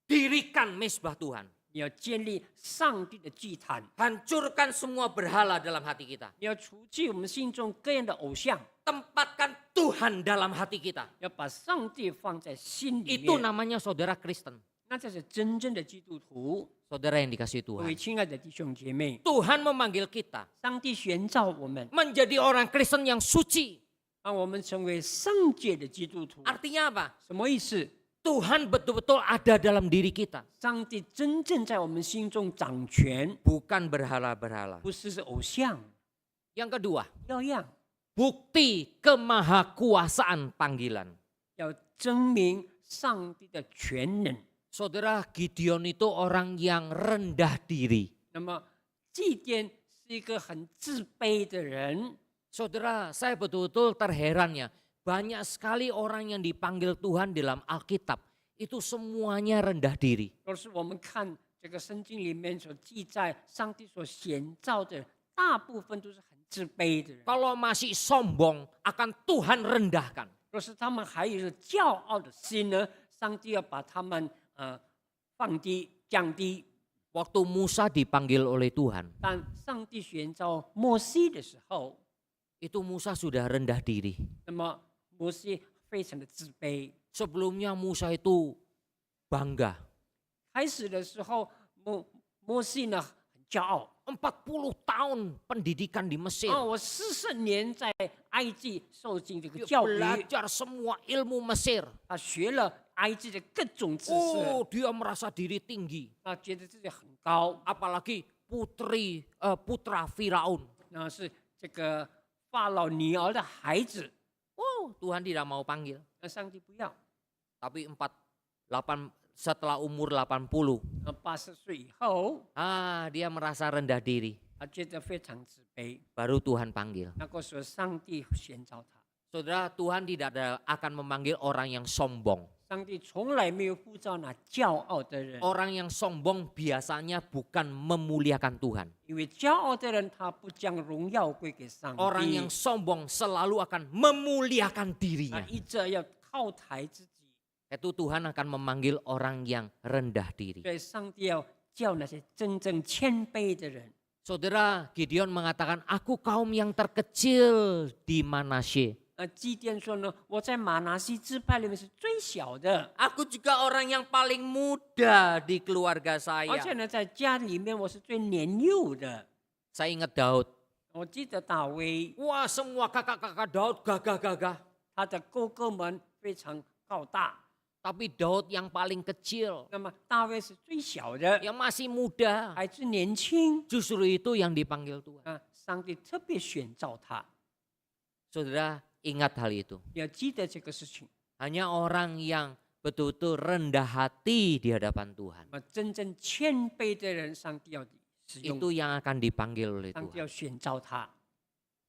Dirikan mesbah Tuhan. 你要建立上帝的祭坛， Hancurkan semua berhala dalam hati kita. 你要除去我们心中各样的偶像， Tempatkan Tuhan dalam hati kita. 要把上帝放在心里 Itu 面。 namanya saudara Kristen. 那这是真正的基督徒。 Saudara yang dikasihi 各位 Tuhan. 亲爱的弟兄姐妹， Tuhan memanggil kita 上帝选召我们， menjadi orang Kristen yang suci. 让我们成为圣洁的基督徒。 Artinya apa? 什么意思？ Tuhan betul-betul ada dalam diri kita. 上帝真正在我们心中掌权， Bukan berhala-berhala. 不是偶像。 Yang kedua, 要让 bukti kemahakuasaan panggilan. 要证明上帝的全能。 Saudara, Gideon itu orang yang rendah diri. 那么祭奠是一个很自卑的人。 Saudara, saya betul-betul terheran ya. Banyak sekali orang yang dipanggil Tuhan dalam Alkitab. Itu semuanya rendah diri. 若是我们看这个圣经里面所记载，上帝所显造的，大部分都是很自卑的人。 Kalau masih sombong, akan Tuhan rendahkan. 若是他们还有着骄傲的心呢，上帝要把他们放低、降低。 Waktu Musa dipanggil oleh Tuhan, 但上帝选召摩西的时候， itu Musa sudah rendah diri. 那么摩西非常的自卑。 Sebelumnya Musa itu bangga. 开始的时候，摩西呢很骄傲。 40 tahun pendidikan di Mesir. 我40年在埃及受尽这个 Dia 教育， belajar semua ilmu Mesir. 他学了埃及的各种知识， Oh, dia merasa diri tinggi. 他觉得自己很高。 Apalagi putra Firaun. 那是这个法老女儿的孩子， Oh, Tuhan tidak mau panggil. 那上帝不要。 Tapi 8 setelah umur 80, 80岁以后， dia merasa rendah diri. 他觉得非常自卑。 Baru Tuhan panggil. 那个时候，上帝选召他。 Saudara, Tuhan tidak akan memanggil orang yang sombong. 上帝从来没有呼召那骄傲的人， Orang yang sombong biasanya bukan memuliakan Tuhan. 因为骄傲的人他不将荣耀归给上帝， Orang yang sombong selalu akan memuliakan 他 dirinya. 一直要靠抬自己。 Itu Tuhan akan memanggil orang yang rendah diri. 所以上帝要叫那些真正谦卑的人。 Saudara, Gideon mengatakan, aku kaum yang terkecil di Manasye. 祭奠说呢，我在马拿西支派里面是最小的， Aku juga orang yang paling muda di keluarga 而 saya. 且呢，在家里面我是最年幼的。 Saya ingat Daud. 我记得大卫， Wah, semua kakak-kakak Daud gagah-gagah. 他的哥哥们非常高大， Tapi Daud yang paling kecil, 那么大卫是最小的， yang masih muda. 还是年轻 Justru itu yang dipanggil Tuhan. 啊，上帝特别选召他。 Saudara, ingat hal itu. 你要记得这个事情。 Hanya orang yang betul-betul rendah hati di hadapan Tuhan. 那么真正谦卑的人，上帝要使用， Itu yang akan dipanggil oleh 上帝 Tuhan. 要选召他。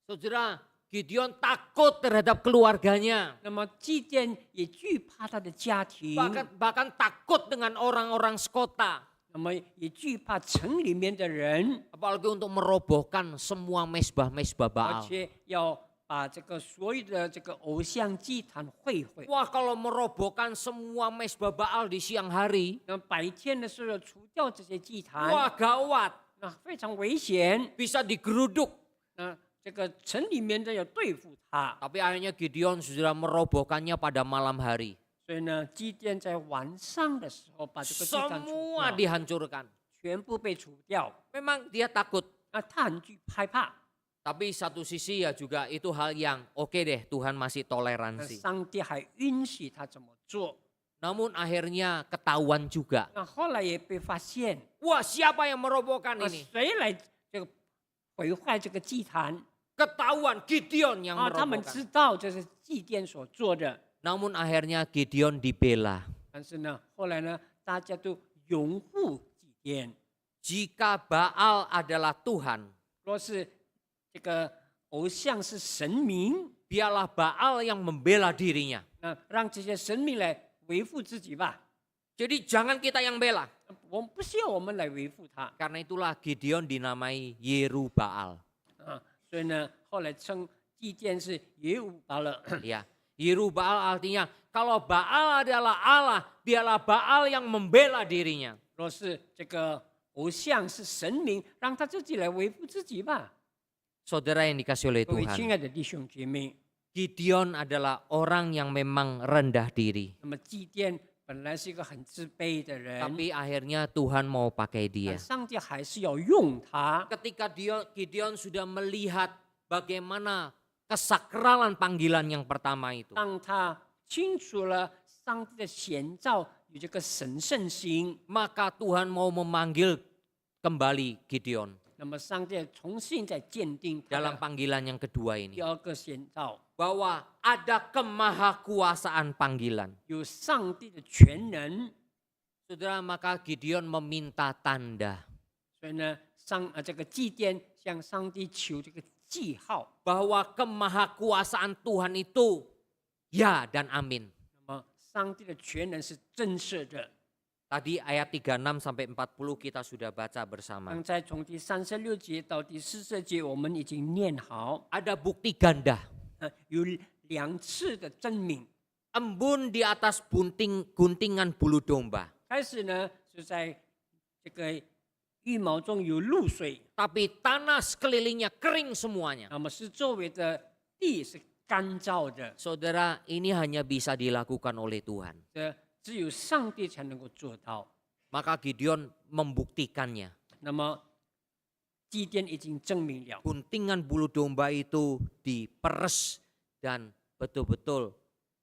Saudara, Gideon takut terhadap keluarganya. 那么祭奠也惧怕他的家庭， Bahkan takut dengan orang-orang sekota. 那么也惧怕城里面的人， Apalagi untuk merobohkan semua mesbah-mesbah 而 Baal. 且要把这个所有的这个偶像祭坛毁毁。 Wah, kalau merobohkan semua mesbah Baal di siang hari, 那白天的时候除掉这些祭坛， wah gawat, 那非常危险。 bisa digeruduk. 那这个城里面的要对付他， Tapi akhirnya Gideon sudah merobohkannya pada malam hari. 所以呢，祭奠在晚上的时候把这个祭坛除 Semua 掉， dihancurkan. 全部被除掉。 Memang dia takut. 那他很害怕， Tapi satu sisi ya juga itu hal yang oke deh, Tuhan masih 那 toleransi. 上帝还允许他这么做。 Namun akhirnya ketahuan juga. 那后来也被发现， Wah, siapa yang merobohkan 那 ini? 谁来这个毁坏这个祭坛？ Ketahuan Gideon yang 他们 merobohkan. 知道这是祭奠所做的， Namun akhirnya Gideon dibela. 但是呢，后来呢，大家都拥护祭奠。 Jika Baal adalah Tuhan, 若是这个偶像是神明， biarlah Baal yang membela dirinya. 那让这些神明来维护自己吧。 Jadi jangan kita yang bela. 我们不需要我们来维护他 Karena itulah Gideon dinamai Yerubbaal. 啊。所以呢，后来称祭奠是耶和华了。 Ya, Yerubbaal artinya kalau Baal adalah Allah, biarlah Baal yang membela dirinya. 若是这个偶像是神明，让他自己来维护自己吧。 Saudara yang dikasih oleh 各位亲 Tuhan, 爱的弟兄姐妹， Gideon adalah orang yang memang rendah diri. 那么祭奠本来是一个很自卑的人， Tapi akhirnya Tuhan mau pakai 但 dia. 上帝还是要用他。 Ketika Gideon sudah melihat bagaimana kesakralan panggilan yang pertama itu. 当他清楚了上帝的显照有这个神圣心， Maka Tuhan mau memanggil kembali Gideon 那么上帝重新再鉴定他 dalam 的 panggilan yang kedua 第 ini. 二个显照， Bahwa ada kemahakuasaan panggilan. 有上帝的全能。 Saudara, maka Gideon meminta tanda 所以呢，这个祭奠向上帝求这个记号。 bahwa kemahakuasaan Tuhan itu ya dan amin. 那么上帝的全能是真实的。 Tadi ayat 36 sampai 40 kita sudah baca bersama. 刚才从第36节到第40节，我们已经念好， Ada bukti ganda. 有2次的证明。 Embun di atas guntingan bulu domba. 开始呢是在这个羽毛中有露水， Tapi tanah sekelilingnya kering semuanya. 那么是周围的地是干燥的， Saudara, ini hanya bisa dilakukan oleh Tuhan. 这只有上帝才能够做到。 Maka Gideon membuktikannya. 那么祭奠已经证明了， Guntingan bulu domba itu diperes dan betul-betul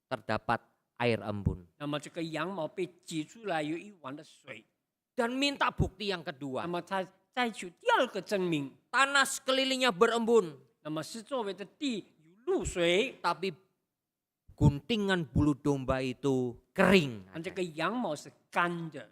terdapat air embun. 那么这个羊毛被挤出来有一碗的水， Dan minta bukti yang 那 kedua. 么他再求第二个证明， Tanah sekelilingnya berembun. 那么是周围的地有露水， Tapi guntingan bulu domba itu kering. 这个羊毛是干的，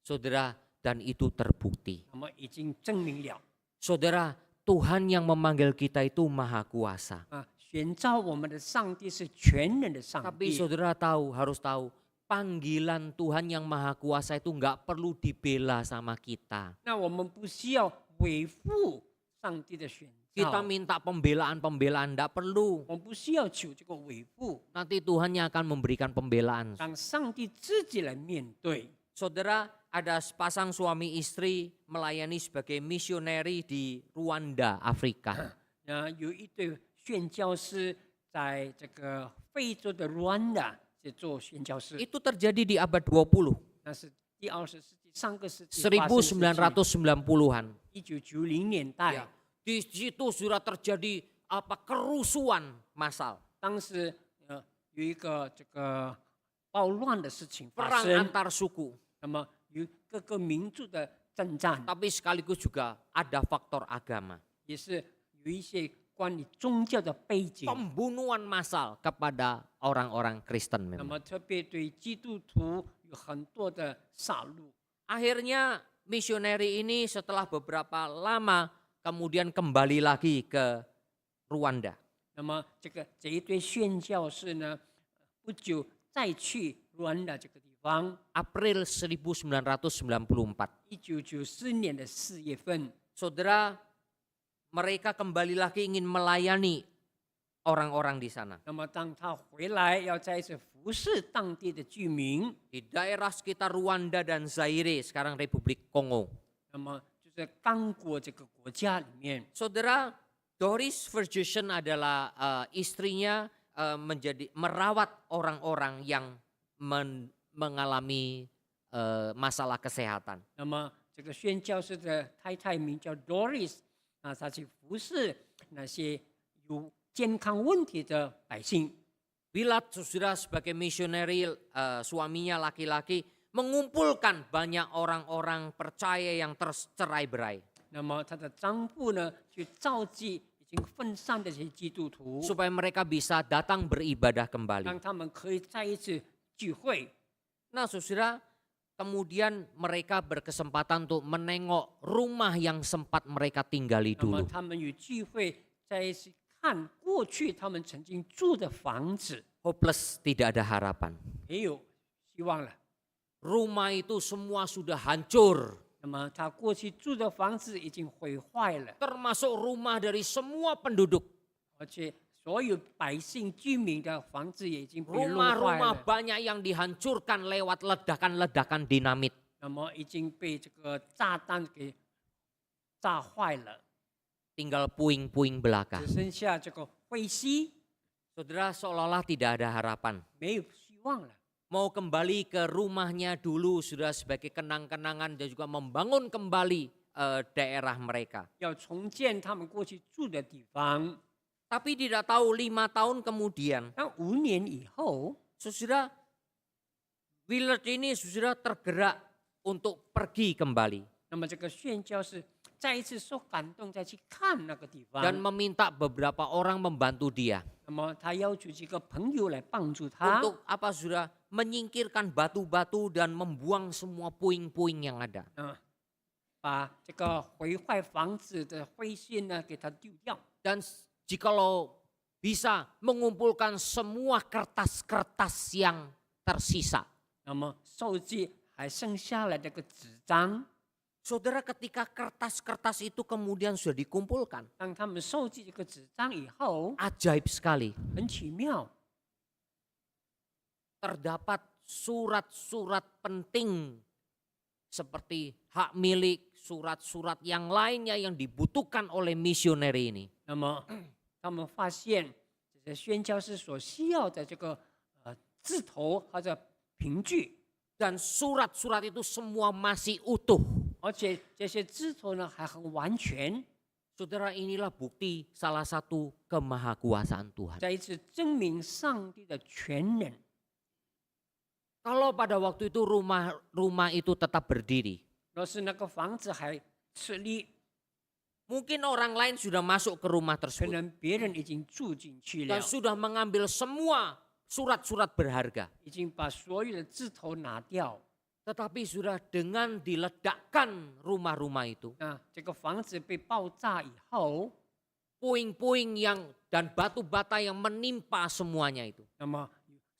Saudara, dan itu terbukti. 那么已经证明了 Saudara, Tuhan yang memanggil kita itu maha kuasa. 啊，选召我们的上帝是全能的上 Tapi 帝。 saudara harus tahu, panggilan Tuhan yang maha kuasa itu nggak perlu dibela sama kita. 那我们不需要维护上帝的选 Kita 召， minta pembelaan-pembelaan, nggak perlu. 我们不需要求这个维护， Nanti Tuhan yang akan memberikan pembelaan. 让上帝自己来面对。 Saudara, ada sepasang suami istri melayani sebagai misioneri di Rwanda, Afrika. 有一对宣教师在这个非洲的 Rwanda 做宣教师， Itu terjadi di abad 20, 那是第20世纪上个世纪发生的事情 1990-an. 1990年代 Ya, di situ sudah terjadi kerusuhan massal, 当时有一个这个暴乱的事情发 perang 生， antar suku. 那么有各个民族的征战， Tapi sekaligus juga ada faktor agama. 也是有一些关于宗教的背景。 Pembunuhan massal kepada orang-orang Kristen 那 memang. 么特别对基督徒有很多的杀戮。 Akhirnya misioneri ini setelah beberapa lama kemudian kembali lagi ke Rwanda. 那么这一对宣教士呢，不久再去卢安达这个地方。April 1994. 1994年的4月份， Saudara, mereka kembali lagi ingin melayani orang-orang di sana. 那么当他回来，要再一次服侍当地的居民， Di daerah sekitar Rwanda dan Zaire, sekarang Republik Kongo. 那么就是刚果这个国家里面， Saudara, Doris Ferguson adalah istrinya merawat orang-orang yang mengalami masalah kesehatan. 那么这个宣教士的太太名叫 Doris， 她去服侍那些有健康问题的百姓。 Bilat saudara sebagai misioneri, suaminya laki-laki mengumpulkan banyak orang-orang percaya yang tercerai-berai. 那么她的丈夫呢，去召集已经分散的这些基督徒， Supaya mereka bisa datang beribadah kembali. 让他们可以再一次聚会。 Nah saudara, kemudian mereka berkesempatan untuk menengok rumah yang sempat mereka tinggali 那么 dulu. 他们有聚会再一次看过去他们曾经住的房子， Hopeless, tidak ada harapan. 没有希望了。 Rumah itu semua sudah hancur. 那么他过去住的房子已经毁坏了， Termasuk rumah dari semua penduduk. 而且所有百姓居民的房子也已经被弄坏 Rumah-rumah 了， banyak yang dihancurkan lewat ledakan-ledakan dinamit. 那么已经被这个炸弹给炸坏了， Tinggal puing-puing belaka. 只剩下这个灰稀， Saudara, seolah-olah tidak ada harapan. 没有希望了。 Mau kembali ke rumahnya dulu sudah sebagai kenang-kenangan dan juga membangun kembali daerah mereka. 要重建他们过去住的地方， Tapi tidak tahu 5 tahun kemudian, 但5年以后， saudara, Willard ini saudara tergerak untuk pergi kembali 那么这个宣教士再一次受感动，再去看那个地方， dan meminta beberapa orang membantu dia 那么他要求几个朋友来帮助他， untuk apa saudara menyingkirkan batu-batu dan membuang semua puing-puing yang ada. 把这个毁坏房子的灰烬呢给它丢掉， Dan jikalau bisa mengumpulkan semua kertas-kertas yang tersisa. 那么收集还剩下来这个纸张， Saudara, ketika kertas-kertas itu kemudian sudah dikumpulkan, 当他们收集这个纸张以后， ajaib sekali. 很奇妙， Terdapat surat-surat penting seperti hak milik, surat-surat yang lainnya yang dibutuhkan oleh misioner ini. 那么他们发现这些宣教士所需要的这个字头或者凭据， Dan surat-surat itu semua masih utuh. 而且这些字头呢还很完全， Saudara, inilah bukti salah satu kemahakuasaan Tuhan. 再一次证明上帝的全能。 Kalau pada waktu itu rumah itu tetap berdiri, 若是那个房子还设立， mungkin orang lain sudah masuk ke rumah 可 tersebut 能别人已经住进去了 dan，sudah mengambil semua surat-surat berharga. 已经把所有的字头拿掉。 Tetapi sudah dengan diledakkan rumah-rumah itu, 那这个房子被爆炸以后， puing-puing yang dan batu bata yang menimpa semuanya itu 那么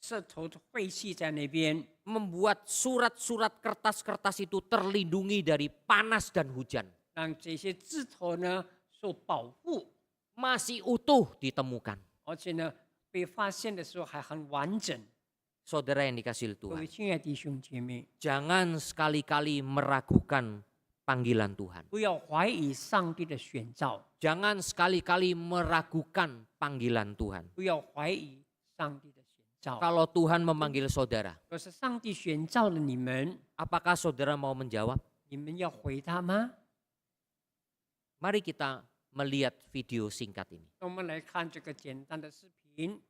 石头的废弃在那边， membuat surat-surat kertas-kertas itu terlindungi dari panas dan hujan. 让这些字头呢受保护， Masih utuh ditemukan. 而且呢被发现的时候还很完整。 Saudara yang dikasihi 各位 Tuhan, 亲爱的弟兄姐妹， jangan sekali-kali meragukan panggilan Tuhan. 不要怀疑上帝的选召， Jangan sekali-kali meragukan panggilan Tuhan. 不要怀疑上帝的选召。 Kalau Tuhan memanggil saudara, 若是上帝选召了你们， apakah saudara mau menjawab? 你们要回答吗？ Mari kita melihat video singkat ini. 我们来看这个简单的视频。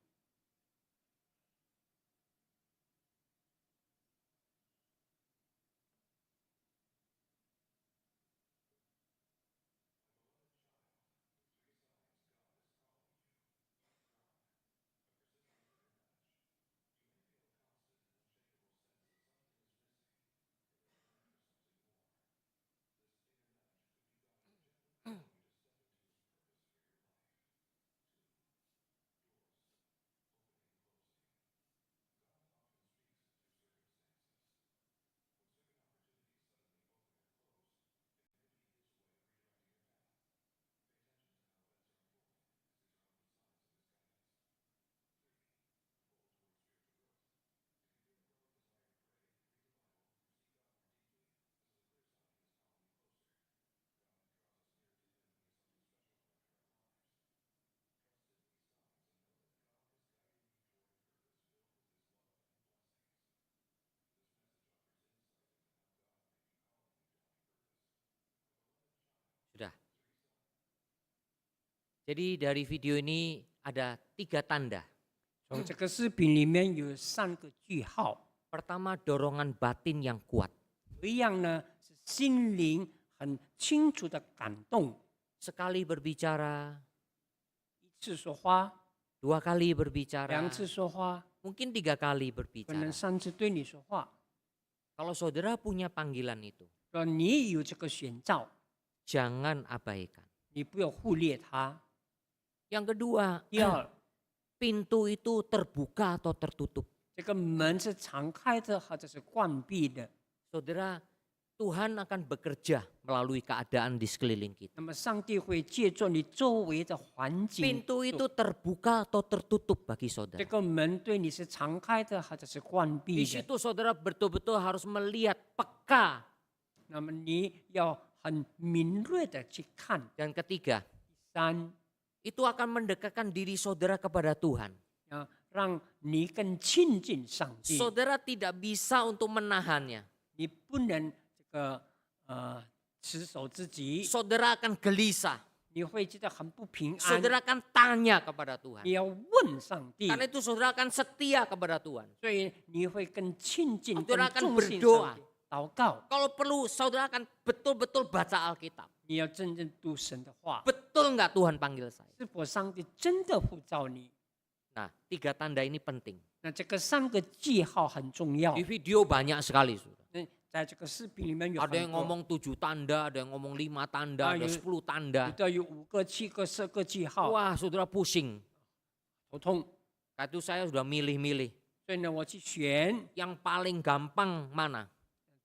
Jadi dari video ini ada 3 tanda. 从这个视频里面有3个句号， Pertama, dorongan batin yang kuat. 有一样呢是心灵很清楚的感动， Sekali berbicara, 一次说话， 2 kali berbicara, 2次说话， mungkin 3 kali 可 berbicara. 能3次对你说话。 Kalau saudara punya panggilan itu, 说你有这个选召， jangan abaikan. 你不要忽略它。 Yang kedua, 第二， pintu itu terbuka atau tertutup. 这个门是敞开的或者是关闭的。 Saudara, Tuhan akan bekerja melalui keadaan di sekeliling kita. 那么上帝会借助你周围的环境， Pintu itu terbuka atau tertutup bagi 这 saudara. 个门对你是敞开的或者是关 Di 闭的。 situ saudara betul-betul harus melihat peka. 那么你要很敏锐的去看。 Dan ketiga, 第三， itu akan mendekatkan diri saudara kepada Tuhan. 要让你更亲近上帝。 Saudara tidak bisa untuk menahannya. 你不能这个持守自己， Saudara akan gelisah. 你会觉得很不平安。 Saudara akan tanya kepada Tuhan. 你要问上帝， Karena itu saudara akan setia kepada Tuhan. 所以你会更亲近、 Saudara 更 akan 重视 berdoa. 上帝。祷告， Kalau perlu saudara akan betul-betul baca Alkitab. 你要真正读神的话。 Betul nggak Tuhan panggil saya? 是否上帝真的呼召你？ Nah, 3 tanda ini penting. 那这个3个记号很重要 Di。video banyak sekali, saudara. 那在这个视频里面有 Ada 很 yang 多， ngomong 7 tanda, ada yang ngomong 5 tanda, Ah, ada iya. 10 有 tanda. 的有5个、7个、10个记号， Wah, saudara pusing. 头痛。 Karena itu saya sudah milih-milih. 所以呢，我去选 Yang paling gampang mana?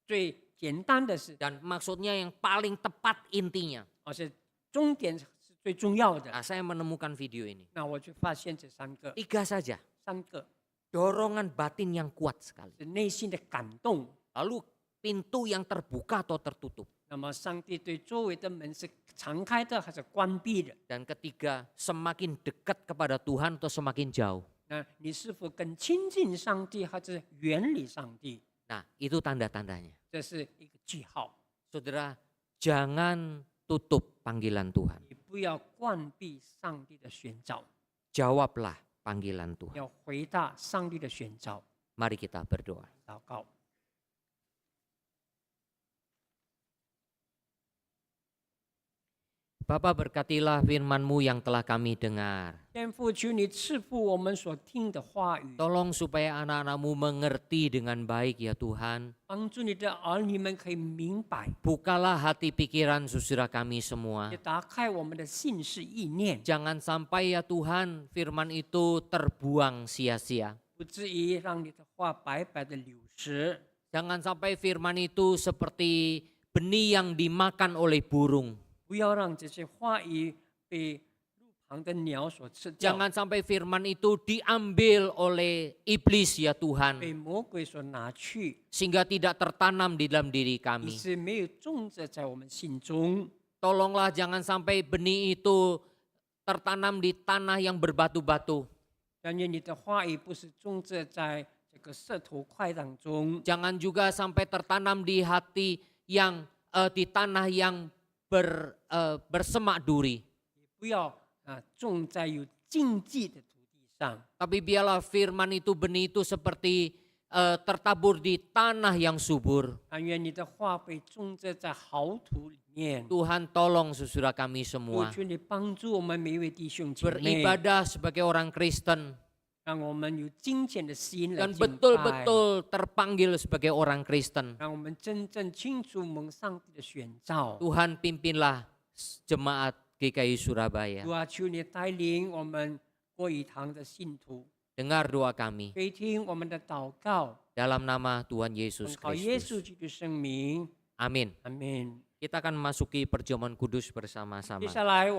最简单的是， Dan maksudnya yang paling tepat intinya. 而且终点是最重要的。 Nah, saya menemukan video ini. 那我就发现这3个， 3 saja. 3个 Dorongan batin yang kuat sekali. 是内心的感动。 Lalu pintu yang terbuka atau tertutup. 那么上帝对周围的门是敞开的还是关闭的？ Dan ketiga, semakin dekat kepada Tuhan atau semakin jauh. 那你是否更亲近上帝，还是远离上帝？ Nah, itu tanda-tandanya. 这是一个记号。 Saudara, jangan tutup panggilan Tuhan. 你不要关闭上帝的选召， Jawablah panggilan Tuhan. 要回答上帝的选召。 Mari kita berdoa. 祷告， Bapa, berkatilah firman-Mu yang telah kami dengar. 天父，求你赐福我们所听的话语， Tolong supaya anak-anak-Mu mengerti dengan baik ya Tuhan. 帮助你的儿女们可以明白， Bukalah hati pikiran saudara kami semua. 也打开我们的心思意念， Jangan sampai ya Tuhan firman itu terbuang sia-sia. 不至于让你的话白白的流失。 Jangan sampai firman itu seperti benih yang dimakan oleh burung. 不要让这些话语被路旁的鸟所吃掉， Jangan sampai firman itu diambil oleh iblis ya 被 Tuhan. 魔鬼所拿去， Sehingga tidak tertanam di dalam diri 以 kami. 致没有种植在我们心中。 Tolonglah jangan sampai benih itu tertanam di tanah yang berbatu-batu. 但愿你的话语不是种植在这个石头块当中， Jangan juga sampai tertanam di hati yang di tanah yang bersemak duri. 也不要种在有荆棘的土地上。 Tapi biarlah firman itu, benih itu seperti tertabur di tanah yang subur. 但愿你的话被种植在好土里面。 Tuhan tolong saudara kami 我 semua 求你帮助我们每一位弟兄姐妹， beribadah sebagai orang Kristen 让我们有金钱的心来 dan 敬拜， betul-betul terpanggil sebagai orang Kristen. 让我们真正清楚蒙上帝的选召。 Tuhan pimpinlah jemaat GKI Surabaya. 主啊，求你带领我们国语堂的信徒， Dengar doa kami 垂听我们的祷告， dalam nama Tuhan Yesus 靠耶稣 Kristus. 基督的圣名， Amin. 阿门。 Kita akan memasuki perjamuan kudus bersama-sama. 接下来我。